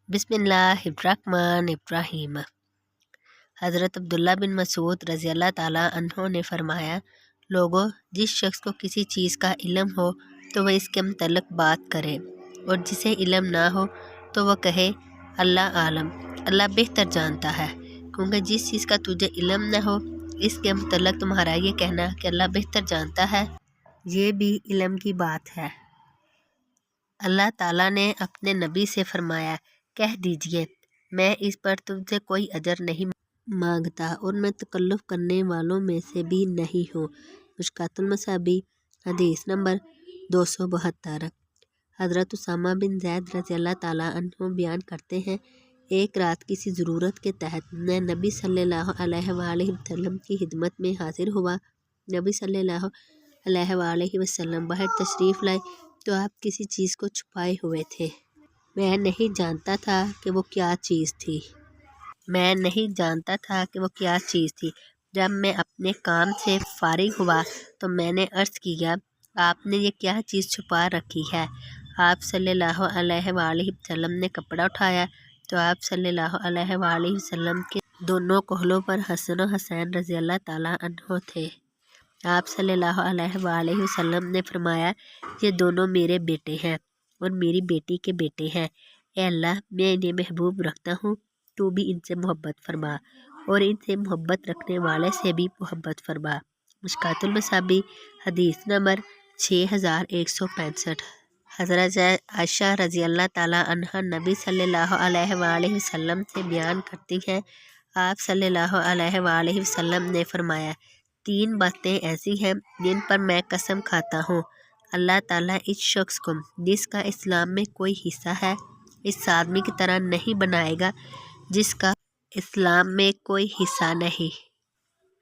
बिस्मिल्लाहिर्रहमानिर्रहीम। हज़रत अब्दुल्ला बिन मसूद रज़ियल्लाहु ताला अन्हो ने फरमाया, लोगों, जिस शख्स को किसी चीज़ का इल्म हो तो वह इसके मुतल्लिक़ बात करे, और जिसे इल्म ना हो तो वह कहे अल्लाह आलम, अल्लाह बेहतर जानता है। क्योंकि जिस चीज़ का तुझे इल्म न हो इसके मुतल्लिक़ तुम्हारा ये कहना कि अल्लाह बेहतर जानता है, ये भी इल्म की बात है। अल्लाह ताला ने अपने नबी से फरमाया, कह दीजिए मैं इस पर तुमसे कोई अजर नहीं मांगता और मैं तकल्लुफ़ करने वालों में से भी नहीं हूँ। मुश्कातुल मसाबी हदीस नंबर 272। हज़रत उसामा बिन ज़ैद रज़ियल्लाहु ताला अन्हु बयान करते हैं, एक रात किसी ज़रूरत के तहत मैं नबी सल्लल्लाहु अलैहि वसल्लम की खिदमत में हाजिर हुआ। नबी सल्लल्लाहु अलैहि वसल्लम बाहर तशरीफ़ लाए तो आप किसी चीज़ को छुपाए हुए थे। मैं नहीं जानता था कि वो क्या चीज़ थी। जब मैं अपने काम से फारिग हुआ तो मैंने अर्ज़ किया, आपने ये क्या चीज़ छुपा रखी है? आप सल्लल्लाहु अलैहि वसल्लम ने कपड़ा उठाया तो आप सल्लल्लाहु अलैहि वसल्लम के दोनों कोहलों पर हसन और हुसैन रज़ियल्लाहु ताला अन्हो थे। आप सल्लल्लाहु अलैहि वसल्लम ने फरमाया, ये दोनों मेरे बेटे हैं और मेरी बेटी के बेटे हैं। ए अल्लाह, मैं इन्हें महबूब रखता हूँ, तू भी इनसे मोहब्बत फरमा और इनसे मोहब्बत रखने वाले से भी मोहब्बत फरमा। मुश्कातुल मसाबी हदीस नंबर 6165। हज़रत आयशा रज़ियल्लाहु ताला अन्हा नबी सल्लल्लाहु अलैहि वसल्लम से बयान करती हैं, आप सल्लल्लाहु अलैहि वसल्लम ने फरमाया, 3 बातें ऐसी हैं जिन पर मैं कसम खाता हूँ, अल्लाह ताला इस शख्स को जिसका इस्लाम में कोई हिस्सा है इस आदमी की तरह नहीं बनाएगा जिसका इस्लाम में कोई हिस्सा नहीं।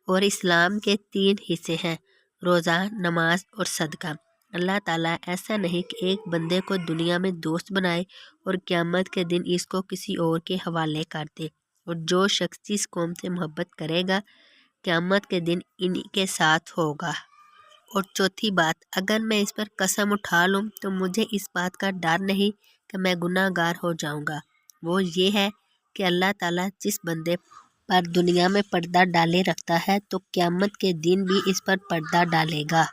और इस्लाम के 3 हिस्से हैं, रोज़ा, नमाज और सदका। अल्लाह ताला ऐसा नहीं कि एक बंदे को दुनिया में दोस्त बनाए और क़यामत के दिन इसको किसी और के हवाले कर दे। और जो शख्स जिस कौम से मोहब्बत करेगा क़यामत के दिन इन्हीं के साथ होगा। और चौथी बात, अगर मैं इस पर कसम उठा लूँ तो मुझे इस बात का डर नहीं कि मैं गुनाहगार हो जाऊँगा। वो ये है कि अल्लाह ताला जिस बंदे पर दुनिया में पर्दा डाले रखता है तो क़यामत के दिन भी इस पर पर्दा डालेगा।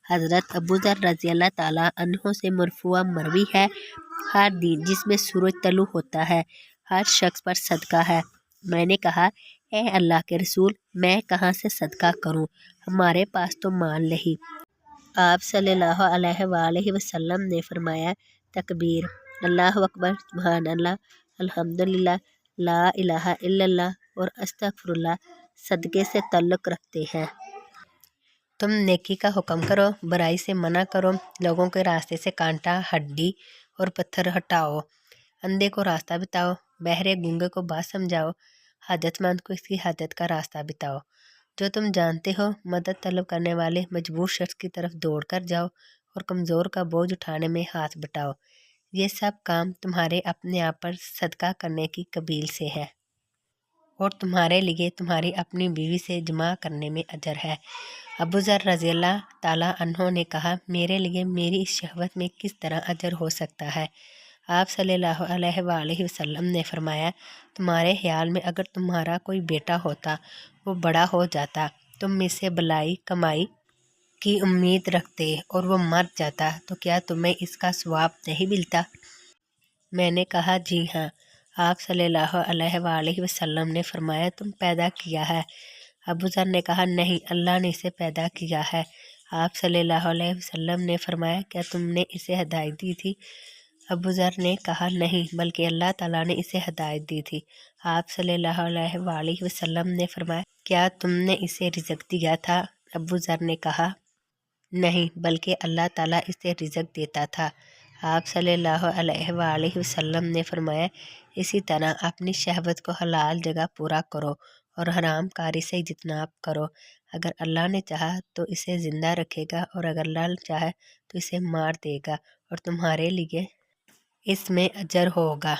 हज़रत अबू ज़र रज़ियल्लाहु ताला अन्हो से मरफ़ूआ मरवी है, हर दिन जिसमें सूरज तलू होता है हर शख्स पर सदका है। मैंने कहा, ए अल्लाह के रसूल, मैं कहाँ से सदका करूं? हमारे पास तो माल नहीं। आप सल्लल्लाहु अलैहि वसल्लम ने फरमाया, तकबीर, अल्लाहु अकबर, सुभान अल्लाह, अल्हम्दुलिल्लाह, ला इलाहा इल्लल्लाह और अस्तगफिरुल्लाह सदके से ताल्लुक़ रखते हैं। तुम नेकी का हुक्म करो, बुराई से मना करो, लोगों के रास्ते से कांटा, हड्डी और पत्थर हटाओ, अंधे को रास्ता बताओ, बहरे गूंगे को बात समझाओ, हाजतमंद को इसकी हाजत का रास्ता बताओ। जो तुम जानते हो मदद तलब करने वाले मजबूर शख्स की तरफ दौड़ कर जाओ और कमज़ोर का बोझ उठाने में हाथ बटाओ। ये सब काम तुम्हारे अपने आप पर सदका करने की कबील से है और तुम्हारे लिए तुम्हारी अपनी बीवी से जमा करने में अजर है। अबू ज़र रज़ियल्लाहु ताला अन्हो ने कहा, मेरे लिए मेरी इस शहवत में किस तरह अजर हो सकता है? आप सल्लल्लाहु अलैहि वसल्लम ने फरमाया, तुम्हारे ख्याल में अगर तुम्हारा कोई बेटा होता, वो बड़ा हो जाता, तुम में से भलाई कमाई की उम्मीद रखते और वो मर जाता तो क्या तुम्हें इसका सवाब नहीं मिलता? मैंने कहा, जी हाँ। आप सल्लल्लाहु अलैहि वसल्लम ने फरमाया, तुम पैदा किया है? अबू ज़र ने कहा, नहीं, अल्लाह ने इसे पैदा किया है। आप सल्लल्लाहु अलैहि वसल्लम ने फरमाया, क्या तुमने इसे हिदायत दी थी? अबू ज़र ने कहा, नहीं, बल्कि अल्लाह ताला ने इसे हिदायत दी थी। आप सल्लल्लाहु अलैहि वसल्लम ने फरमाया, क्या तुमने इसे रिज़्क़ दिया था? अबू ज़र ने कहा, नहीं, बल्कि अल्लाह ताला इसे रिज़्क़ देता था। आप सल्लल्लाहु अलैहि वसल्लम ने फरमाया, इसी तरह अपनी शहवत को हलाल जगह पूरा करो और हराम कारी से इज्तनाब करो। अगर अल्लाह ने चाहा तो इसे ज़िंदा रखेगा और अगर अल्लाह चाहे तो इसे मार देगा और तुम्हारे लिए इसमें अजर होगा।